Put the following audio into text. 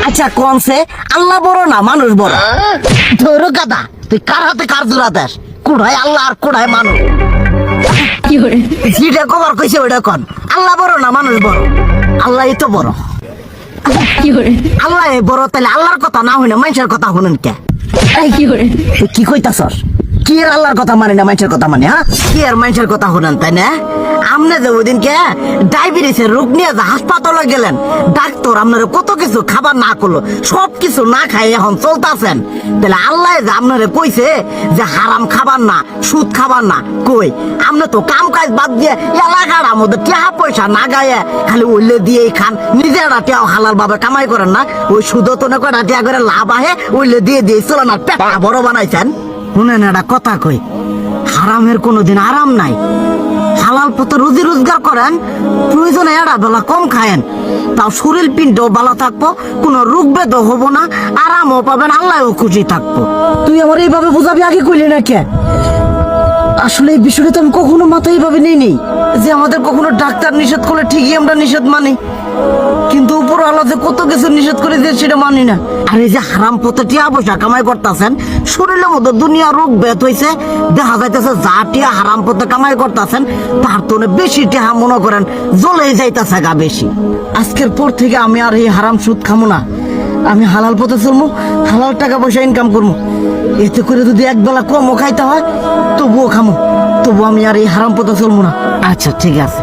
আচ্ছা কনসে আল্লাহ বড় না মানুষ বড়? ধরো গাদা, তুই কার হাতে কার জোড়া দেশ? কুড়ায় আল্লাহ আর কুড়ায় মানুষ। যেটা কবার কইছে ওইটা কন। আল্লাহ বড় না মানুষ বড়? আল্লাহই তো বড়। আল্লাহ বড়, তাহলে আল্লাহর কথা না হইনা মানুষের কথা শুনেন কে? তুই কি কইতাছস? কি এর আল্লাহর কথা মানে না মানুষের কথা মানে? হ্যাঁ, কি এর মানুষের কথা শুনেন তাই না? আমনে যে ওই দিনকে ডায়াবেটিসের রোগ নিয়ে যে হাসপাতালে গেলেন, ডাক্তার আপনার কত কিছু খাবার না করলো, সব কিছু না খাই এখন চলতেছেন, তাহলে আল্লাহ যে আপনারে কইছে যে হারাম খাবার না, সুদ খাবার না, কই আপনি তো কাম কাজ বাদ দিয়ে এলাকার মধ্যে টাকা পয়সা না গায়ে খালি ওইলে দিয়েই খান, নিজেরা টিয়াও হালাল ভাবে কামাই করেন না, ওই সুদ তো না কটা টিয়া করে লাভ আহে ওইলে দিয়ে দিয়ে চলে না, পেট বড় বানাইছেন। শুনেন একটা কথা কই, হারামের কোনোদিন আরাম নাই। হালাল পথে রুজি রোজগার করেন, প্রয়োজনে এড়া বেলা কম খায়েন, তাও শরীর পিণ্ডও ভালো থাকবো, কোনো রোগ বেদও হবো না, আরামও পাবেন, আল্লাহও খুশি থাকবো। তুই আমার এইভাবে বুঝাবি আগে কইলি না কে? আসলে এই বিষয়টা তো আমি কখনো মাথায় এইভাবে নেই যে আমাদের কখনো ডাক্তার নিষেধ করলে ঠিকই আমরা নিষেধ মানি, কিন্তু উপর আল্লাহ যে কত কিছু নিষেধ করে দিয়ে সেটা মানি না। আর এই যে হারাম পথে টিয়া পয়সা কামাই করতেছেন, শরীরের মধ্যে দুনিয়া রোগ ব্যাত হয়েছে, দেখা যাইতেছে যা টিয়া হারাম পথে কামাই করতেছেন তার তো বেশি টিয়া মনে করেন জ্বলে যাইতেছে গা বেশি। আজকের পর থেকে আমি আর এই হারাম সুদ খামো না, আমি হালাল পথে চলবো, হালাল টাকা পয়সা ইনকাম করবো। এতে করে যদি একবেলা কমও খাইতে হয় তবুও খামো, তবু আমি আর এই হারাম পথে চলবো না। আচ্ছা ঠিক আছে।